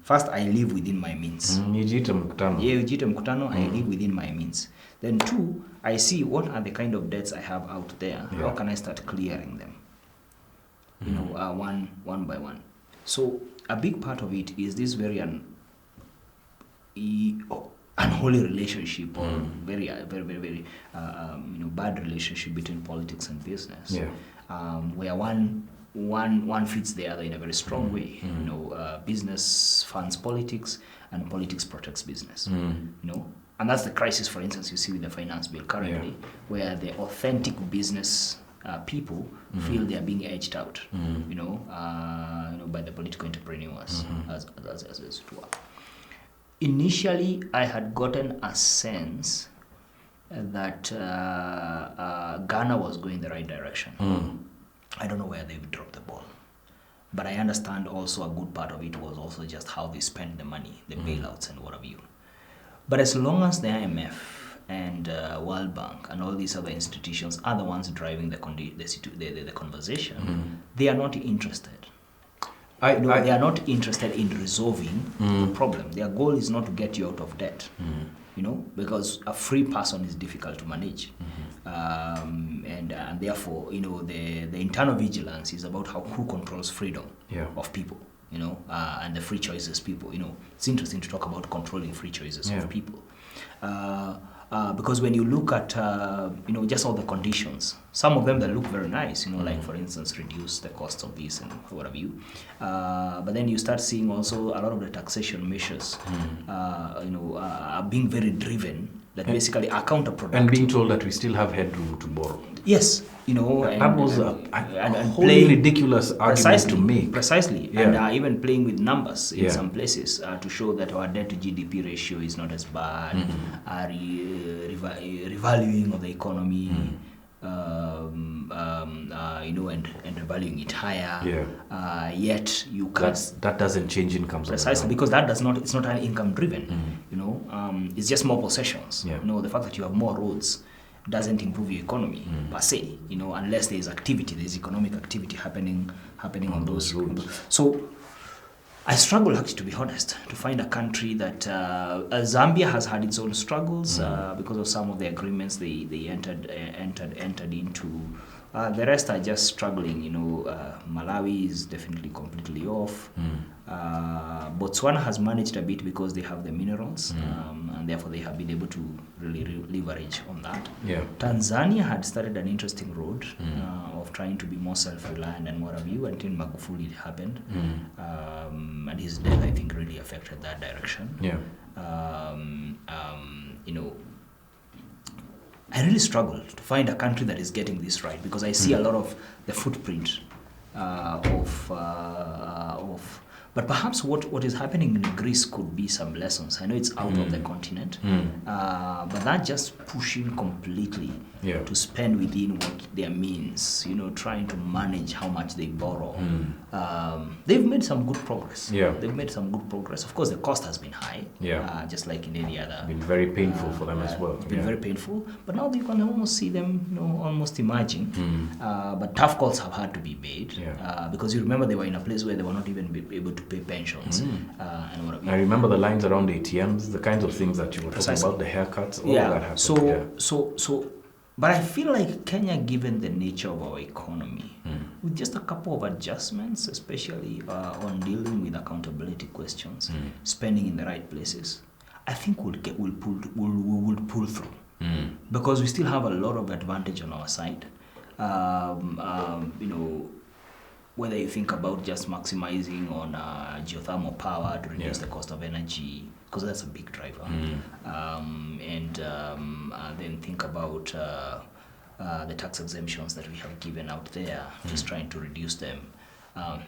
First, I live within my means. Ujite mkutano, I live within my means. Then two, I see what are the kind of debts I have out there. How can I start clearing them? One by one. So a big part of it is this very unholy relationship, or very bad relationship between politics and business, where one feeds the other in a very strong way. Business funds politics, and politics protects business. And that's the crisis, for instance, you see with the finance bill currently, where the authentic business people feel they are being edged out, by the political entrepreneurs, as it were. Initially, I had gotten a sense that Ghana was going the right direction. I don't know where they've dropped the ball. But I understand also a good part of it was also just how they spend the money, the bailouts and what have you. But as long as the IMF and World Bank and all these other institutions are the ones driving the conversation, they are not interested. They are not interested in resolving the problem. Their goal is not to get you out of debt, because a free person is difficult to manage. And therefore, the internal vigilance is about who controls freedom of people, and the free choices people. It's interesting to talk about controlling free choices of people. Because when you look at, just all the conditions, some of them that look very nice, like, for instance, reduce the cost of this and what have you. But then you start seeing also a lot of the taxation measures, are being very driven, that basically are counterproductive. And being told that we still have headroom to borrow. Yes. That was a wholly ridiculous argument to make. Precisely. And even playing with numbers in some places to show that our debt to GDP ratio is not as bad, revaluing of the economy, and revaluing it higher. Yet you can't. That doesn't change incomes. Precisely, because it's not an income driven. It's just more possessions. The fact that you have more roads doesn't improve your economy per se, unless there's economic activity happening on those roads. So I struggle, actually, to be honest, to find a country that Zambia has had its own struggles because of some of the agreements they entered into. The rest are just struggling. Malawi is definitely completely off. Botswana has managed a bit because they have the minerals, and therefore they have been able to really leverage on that. Tanzania had started an interesting road of trying to be more self-reliant and what have you, until Magufuli happened, and his death, I think, really affected that direction. I really struggle to find a country that is getting this right, because I see a lot of the footprint but perhaps what is happening in Greece could be some lessons. I know it's out of the continent, but that just pushing completely to spend within what their means, trying to manage how much they borrow. They've made some good progress. They've made some good progress. Of course, the cost has been high, just like in any other. It's been very painful for them as well. It's been very painful, but now you can almost see them, almost emerging. But tough calls have had to be made, because you remember they were in a place where they were not even able to pay pensions. And what I remember the lines around ATMs, the kinds of things that you were talking about, the haircuts, all that happened. But I feel like Kenya, given the nature of our economy, with just a couple of adjustments, especially on dealing with accountability questions, spending in the right places, I think we'll pull through, because we still have a lot of advantage on our side. whether you think about just maximizing on geothermal power to reduce the cost of energy, because that's a big driver, and then think about the tax exemptions that we have given out there, just trying to reduce them.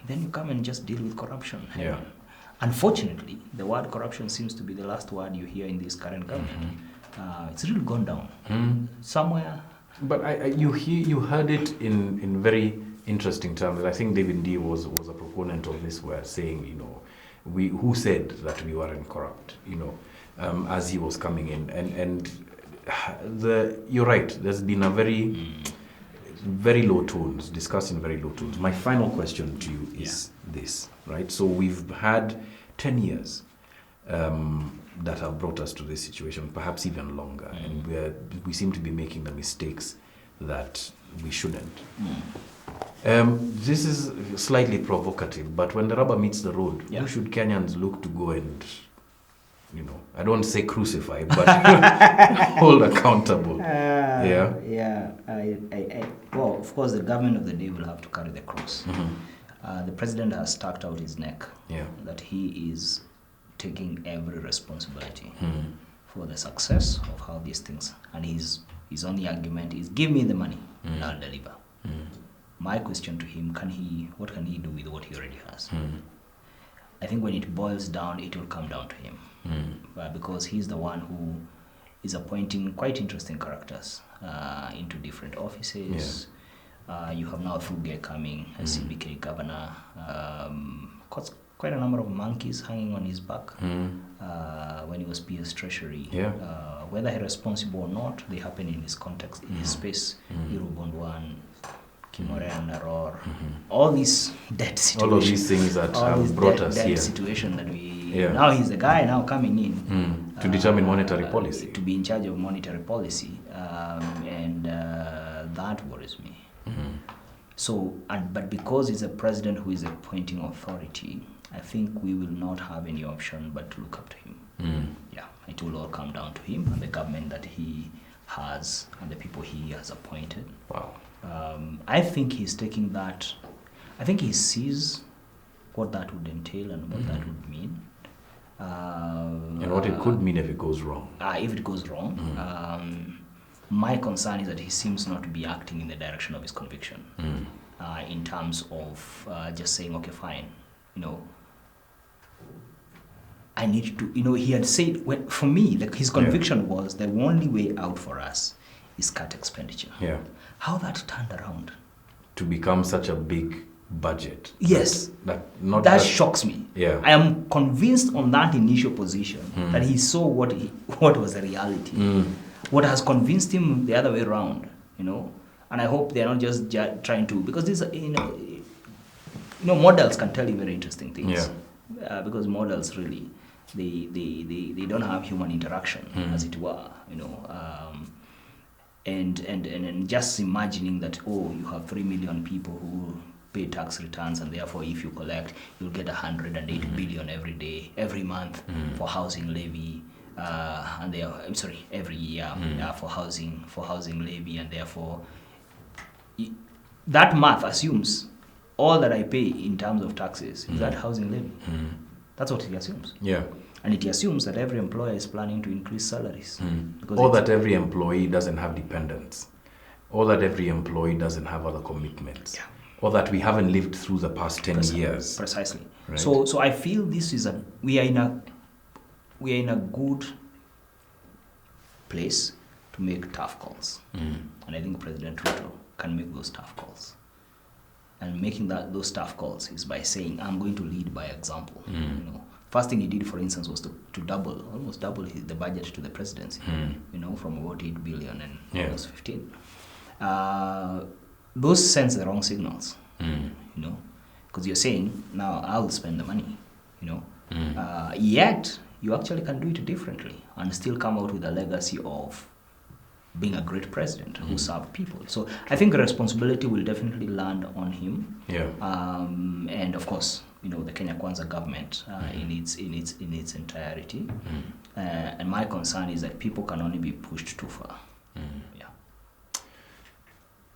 Then you come and just deal with corruption. Yeah. Unfortunately, the word corruption seems to be the last word you hear in this current government. It's really gone down somewhere. But you heard it in very interesting terms. I think David D was a proponent of this, where saying, you know, who said that we weren't corrupt, you know, as he was coming in, and you're right. There's been a very low tones, discussed in very low tones. My final question to you is this, right? So we've had 10 years that have brought us to this situation, perhaps even longer, and we seem to be making the mistakes that we shouldn't. This is slightly provocative, but when the rubber meets the road, who should Kenyans look to go and, you know, I don't want to say crucify, but hold accountable? Well, of course, the government of the day will have to carry the cross. The president has stuck out his neck that he is taking every responsibility for the success of how these things, and his only argument is, give me the money and I'll deliver. My question to him, what can he do with what he already has? I think when it boils down, it will come down to him, because he's the one who is appointing quite interesting characters into different offices. You have now Rugo coming as CBK governor. Quite a number of monkeys hanging on his back when he was PS Treasury. Whether he's responsible or not, they happen in his context, in his space. Irubondwan, Kimorean, Naror, all these debt situations. All of these things that have brought us here. Situation that we now he's the guy now coming in to determine monetary policy, to be in charge of monetary policy, and that worries me. So, but because he's a president who is appointing authority, I think we will not have any option but to look up to him. It will all come down to him and the government that he has and the people he has appointed. Wow. I think he's taking that. I think he sees what that would entail and what that would mean. And what it could mean if it goes wrong. If it goes wrong. My concern is that he seems not to be acting in the direction of his conviction. In terms of just saying, okay, fine, you know, I need to, you know, he had said, for me, his conviction was the only way out for us is cut expenditure. How that turned around to become such a big budget. Yes. That shocks me. I am convinced on that initial position that he saw what was the reality. What has convinced him the other way around, you know, and I hope they're not just trying to, because these, you know, models can tell you very interesting things. Because models really, they don't have human interaction, as it were, you know, and just imagining that, you have 3 million people who pay tax returns, and therefore if you collect, you'll get 108 billion every month for housing levy. Every year for housing levy, and therefore that math assumes all that I pay in terms of taxes is that housing levy. That's what it assumes. And it assumes that every employer is planning to increase salaries. Or that every employee doesn't have dependents. Or that every employee doesn't have other commitments. Or that we haven't lived through the past 10 years. Precisely. Right? So I feel we are in a good place to make tough calls. And I think President Ruto can make those tough calls. And making those tough calls is by saying, I'm going to lead by example. You know, first thing he did, for instance, was to almost double the budget to the presidency. You know, from about 8 billion and almost 15. Those sends the wrong signals. You know, because you're saying, now I'll spend the money. You know, yet you actually can do it differently and still come out with a legacy of being a great president who served people. So I think the responsibility will definitely land on him. And of course, you know, the Kenya Kwanza government in its entirety. And my concern is that people can only be pushed too far.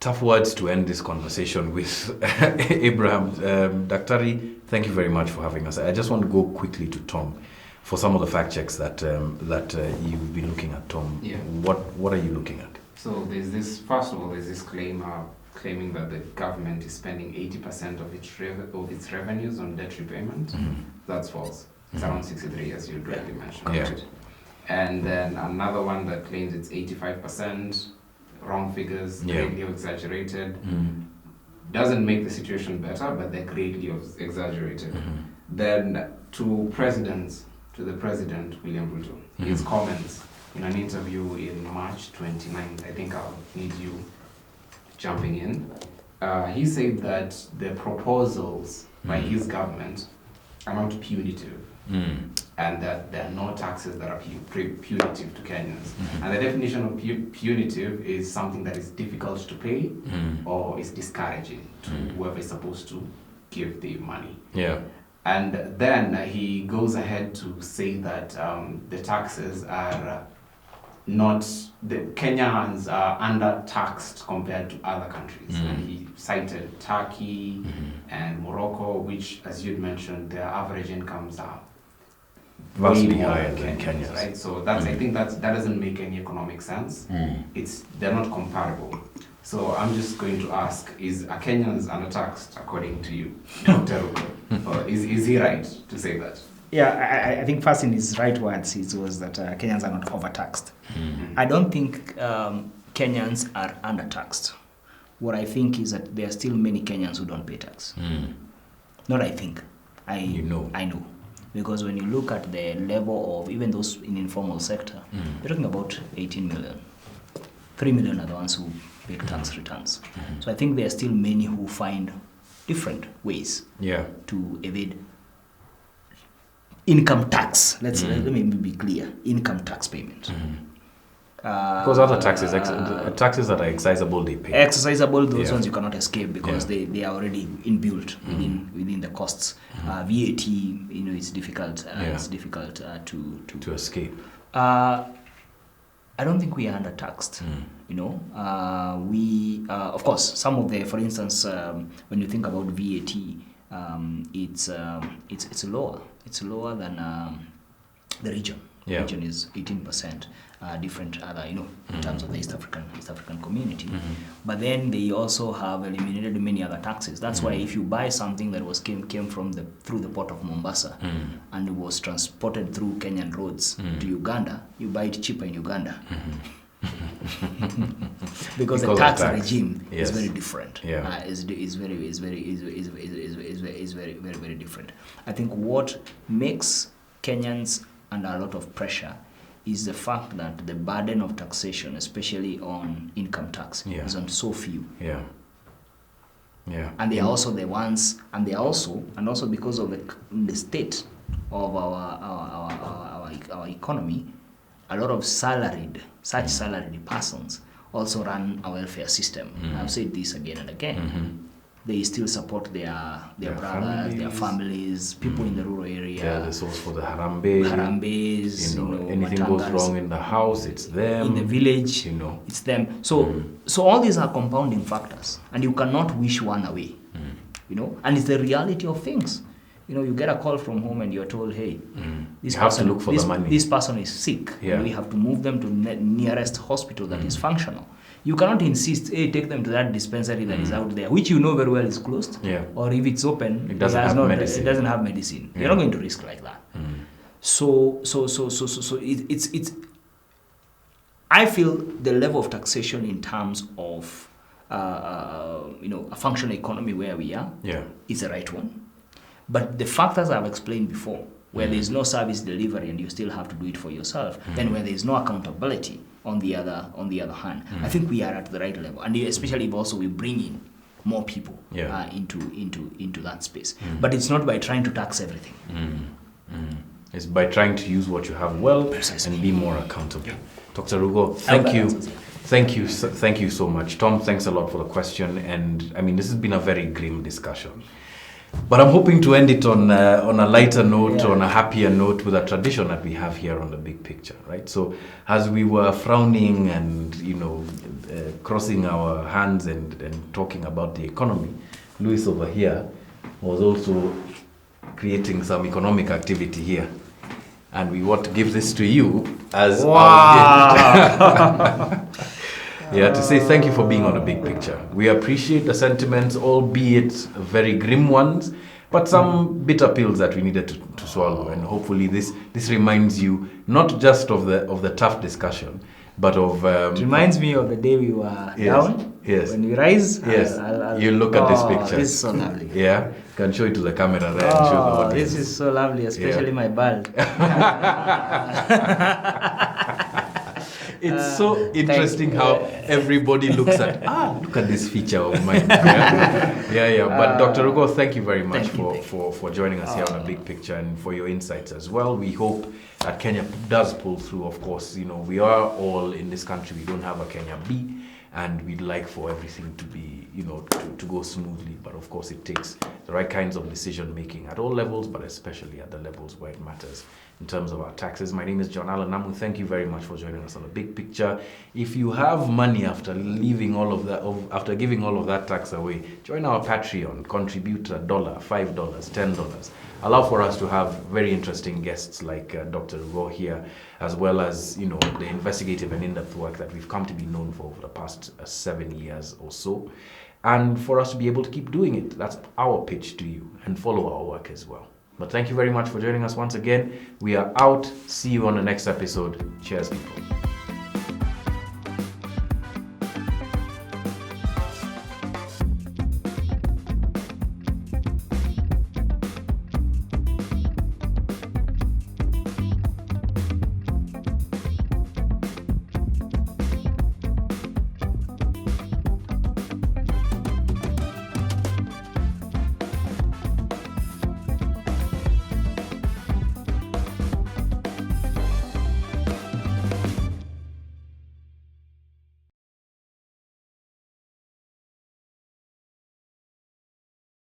Tough words to end this conversation with. Abraham, Daktari, thank you very much for having us. I just want to go quickly to Tom for some of the fact checks that you've been looking at, Tom. Yeah. What are you looking at? So there's this claim claiming that the government is spending 80% of its revenues on debt repayment. That's false. It's around 63, as you rightly mentioned. Yeah. And then another one that claims it's 85%. Wrong figures, greatly exaggerated. Doesn't make the situation better, but they're greatly exaggerated. Then to the president, William Ruto, his comments in an interview in March 29th, I think I'll need you jumping in. He said that the proposals by his government are not punitive. And that there are no taxes that are punitive to Kenyans. And the definition of punitive is something that is difficult to pay or is discouraging to whoever is supposed to give the money. Yeah. And then he goes ahead to say that the taxes are the Kenyans are under-taxed compared to other countries. And he cited Turkey and Morocco, which, as you'd mentioned, their average incomes are vastly higher than Kenya's, right? So that's I think that doesn't make any economic sense. They're not comparable. So I'm just going to ask: are Kenyans undertaxed according to you, Dr. Rugo? Or is he right to say that? Yeah, I think first in his right words, it was that Kenyans are not overtaxed. I don't think Kenyans are undertaxed. What I think is that there are still many Kenyans who don't pay tax. Not I think. I know. Because when you look at the level of even those in informal sector, you're talking about 18 million. 3 million are the ones who pay tax returns. So I think there are still many who find different ways to evade income tax. Let me be clear. Income tax payment. Because other taxes that are excisable, they pay. Excisable, those ones you cannot escape because they are already inbuilt within the costs. VAT, it's difficult. It's difficult to escape. I don't think we are undertaxed. We of course some of the, for instance, when you think about VAT, it's lower. It's lower than the region. The region is 18%. Different other, in terms of the East African community. But then they also have eliminated many other taxes. That's why if you buy something that came from through the port of Mombasa and was transported through Kenyan roads to Uganda, you buy it cheaper in Uganda. because the tax regime is very different. Is very different. I think what makes Kenyans under a lot of pressure is the fact that the burden of taxation, especially on income tax, is on so few. And they are also the ones, and also because of the state of our economy, a lot of salaried persons also run a welfare system. I've said this again and again. They still support their brothers, their families, people in the rural area. They're the source for the harambes. Anything goes wrong in the house, it's them. In the village, it's them. So all these are compounding factors, and you cannot wish one away. And it's the reality of things. You get a call from home and you're told, hey, this person is sick. And we have to move them to the nearest hospital that is functional. You cannot insist, hey, take them to that dispensary that is out there, which you know very well is closed. Or if it's open, it doesn't have medicine. You're not going to risk like that. So it's I feel the level of taxation in terms of a functional economy where we are is the right one. But the factors I've explained before, where there is no service delivery and you still have to do it for yourself, then where there is no accountability on the other hand, I think we are at the right level, and especially if also we bring in more people into that space. But it's not by trying to tax everything. It's by trying to use what you have well and be more accountable. Dr. Rugo, thank you. Thank you so much. Tom, thanks a lot for the question. And I mean, this has been a very grim discussion. But I'm hoping to end it on a lighter note, on a happier note, with a tradition that we have here on the Big Picture, right? So as we were frowning and, crossing our hands and talking about the economy, Luis over here was also creating some economic activity here. And we want to give this to you as our gift. To say thank you for being on the Big Picture. We appreciate the sentiments, albeit very grim ones, but some bitter pills that we needed to swallow. And hopefully this reminds you not just of the tough discussion, but of... it reminds me of the day we were down. Yes. When we rise, you look at this picture. This is so lovely. Yeah, can show it to the camera there and show the audience. This is so lovely, especially my bald. It's so interesting how everybody looks at, look at this feature of mine. Yeah. But Dr. Rugo, thank you very much for joining us here on a Big Picture and for your insights as well. We hope that Kenya does pull through. Of course, we are all in this country. We don't have a Kenya B, and we'd like for everything to be, to go smoothly. But of course, it takes the right kinds of decision making at all levels, but especially at the levels where it matters in terms of our taxes. My name is Allan. Namu, thank you very much for joining us on the Big Picture. If you have money after giving all of that tax away, join our Patreon. Contribute $1, $5, $10. Allow for us to have very interesting guests like Dr. Rugo here, as well as the investigative and in-depth work that we've come to be known for over the past 7 years or so, and for us to be able to keep doing it. That's our pitch to you, and follow our work as well. But thank you very much for joining us once again. We are out. See you on the next episode. Cheers, people.